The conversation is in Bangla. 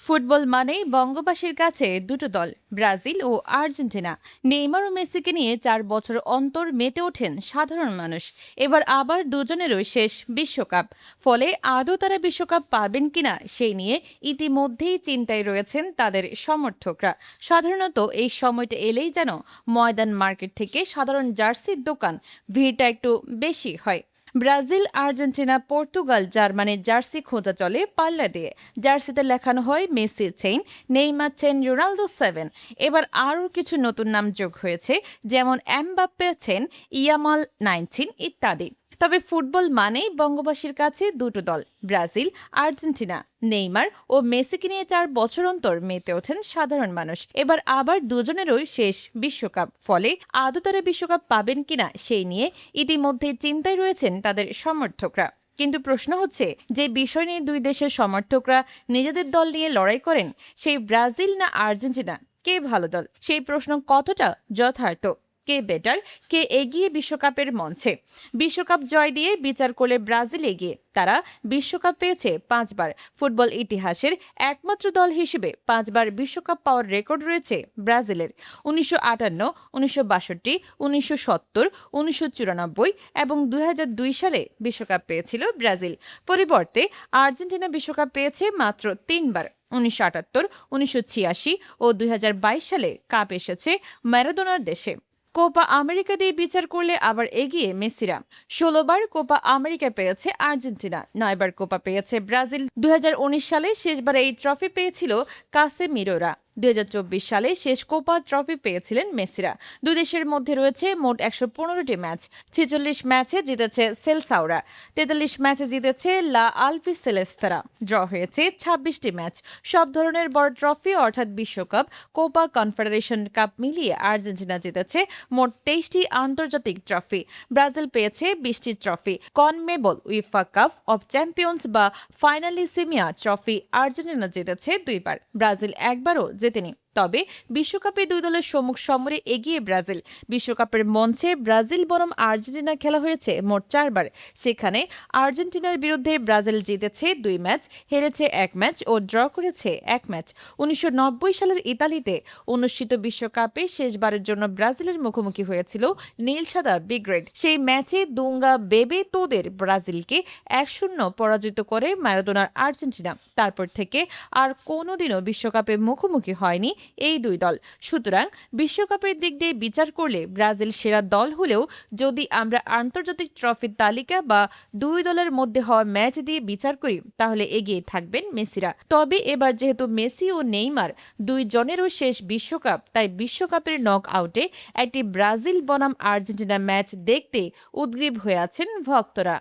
ফুটবল মানেই বঙ্গবাসীর কাছে দুটো দল, ব্রাজিল ও আর্জেন্টিনা। নেইমার ও মেসিকে নিয়ে 4 বছর অন্তর মেতে ওঠেন সাধারণ মানুষ। এবার আবার দুজনেরও শেষ বিশ্বকাপ। ফলে আদৌ তারা বিশ্বকাপ পাবেন কিনা সেই নিয়ে ইতিমধ্যেই চিন্তায় রয়েছেন তাদের সমর্থকরা। সাধারণত এই সময়টা এলেই যেন ময়দান মার্কেট থেকে সাধারণ জার্সির দোকান ভিড়টা একটু বেশি হয়। ব্রাজিল, আর্জেন্টিনা, পর্তুগাল, জার্মানির জার্সি খোঁজা চলে পাল্লা দিয়ে। জার্সিতে লেখানো হয় মেসি চেইন, নেইমার 10, রোনালদো 7। এবার আরও কিছু নতুন নাম যোগ হয়েছে, যেমন এমবাপ্পে 10, ইয়ামাল 19 ইত্যাদি। তবে ফুটবল মানেই বঙ্গবাসীর কাছে দুটো দল, ব্রাজিল, আর্জেন্টিনা। নেইমার ও মেসিকে নিয়ে 4 বছর অন্তর মেতে ওঠেন সাধারণ মানুষ। এবার আবার দুজনেরই শেষ বিশ্বকাপ। ফলে আদৌ তারা বিশ্বকাপ পাবেন কিনা সেই নিয়ে ইতিমধ্যে চিন্তায় রয়েছেন তাদের সমর্থকরা। কিন্তু প্রশ্ন হচ্ছে, যে বিষয় নিয়ে দুই দেশের সমর্থকরা নিজেদের দল নিয়ে লড়াই করেন, সেই ব্রাজিল না আর্জেন্টিনা, কে ভালো দল, সেই প্রশ্ন কতটা যথার্থ? কে বেটার, কে এগিয়ে বিশ্বকাপের মঞ্চে? বিশ্বকাপ জয় দিয়ে বিচার করলে ব্রাজিল এগিয়ে। তারা বিশ্বকাপ পেয়েছে 5 বার। ফুটবল ইতিহাসের একমাত্র দল হিসেবে 5 বার বিশ্বকাপ পাওয়ার রেকর্ড রয়েছে ব্রাজিলের। 1958, 1962, 1970, 1994 এবং 2002 সালে বিশ্বকাপ পেয়েছিল ব্রাজিল। পরিবর্তে আর্জেন্টিনা বিশ্বকাপ পেয়েছে মাত্র 3 বার। 1978, 1986 ও 2022 সালে কাপ এসেছে ম্যারাডোনার দেশে। কোপা আমেরিকা দিয়ে বিচার করলে আবার এগিয়ে মেসিরা। 16 বার কোপা আমেরিকা পেয়েছে আর্জেন্টিনা, 9 বার কোপা পেয়েছে ব্রাজিল। 2019 সালে শেষবার এই ট্রফি পেয়েছিল কাসেমিরোরা। 2024 সালে শেষ কোপা ট্রফি পেয়েছিলেন মেসিরা। দুই দেশের মধ্যে রয়েছে মোট 115টি ম্যাচ। 46 ম্যাচে জিতেছে সেলসাওরা, 43 ম্যাচে জিতেছে লা আলভি সেলেস্তারা। ড্র হয়েছে 26টি ম্যাচ। সব ধরনের বড় ট্রফি অর্থাৎ বিশ্বকাপ, কোপা কনফেডারেশন কাপ মিলিয়ে আর্জেন্টিনা জিতেছে মোট 23টি আন্তর্জাতিক ট্রফি। ব্রাজিল পেয়েছে 20টি trophy. CONMEBOL UEFA Cup of Champions বা ফাইনালিসিমিয়া ট্রফি আর্জেন্টিনা জিতেছে 2 বার, ব্রাজিল একবারও জেতেনি। তবে বিশ্বকাপে দুই দলের সম্মুখ সমরে এগিয়ে ব্রাজিল। বিশ্বকাপের মঞ্চে ব্রাজিল বনাম আর্জেন্টিনা খেলা হয়েছে মোট 4 বার। সেখানে আর্জেন্টিনার বিরুদ্ধে ব্রাজিল জিতেছে 2 ম্যাচ, হেরেছে 1 ম্যাচ ও ড্র করেছে 1 ম্যাচ। 1990 সালের ইতালিতে অনুষ্ঠিত বিশ্বকাপে শেষবারের জন্য ব্রাজিলের মুখোমুখি হয়েছিল নীল সাদা বিগ রেড। সেই ম্যাচে দুঙ্গা বেবে তোদের ব্রাজিলকে 1-0 পরাজিত করে ম্যারাডোনার আর্জেন্টিনা। তারপর থেকে আর কোনোদিনও বিশ্বকাপে মুখোমুখি হয়নি এই দুই দল। সুতরাং বিশ্বকাপের দিক দিয়ে বিচার করলে ব্রাজিল সেরা দল হলেও যদি আমরা আন্তর্জাতিক ট্রফির তালিকা বা দুই দলের মধ্যে হওয়া ম্যাচ দিয়ে বিচার করি, তাহলে এগিয়ে থাকবেন মেসিরা। তবে এবার যেহেতু মেসি ও নেইমার দুইজনেরও শেষ বিশ্বকাপ, তাই বিশ্বকাপের নক আউটে একটি ব্রাজিল বনাম আর্জেন্টিনা ম্যাচ দেখতে উদগ্রীব হয়ে আছেন ভক্তরা।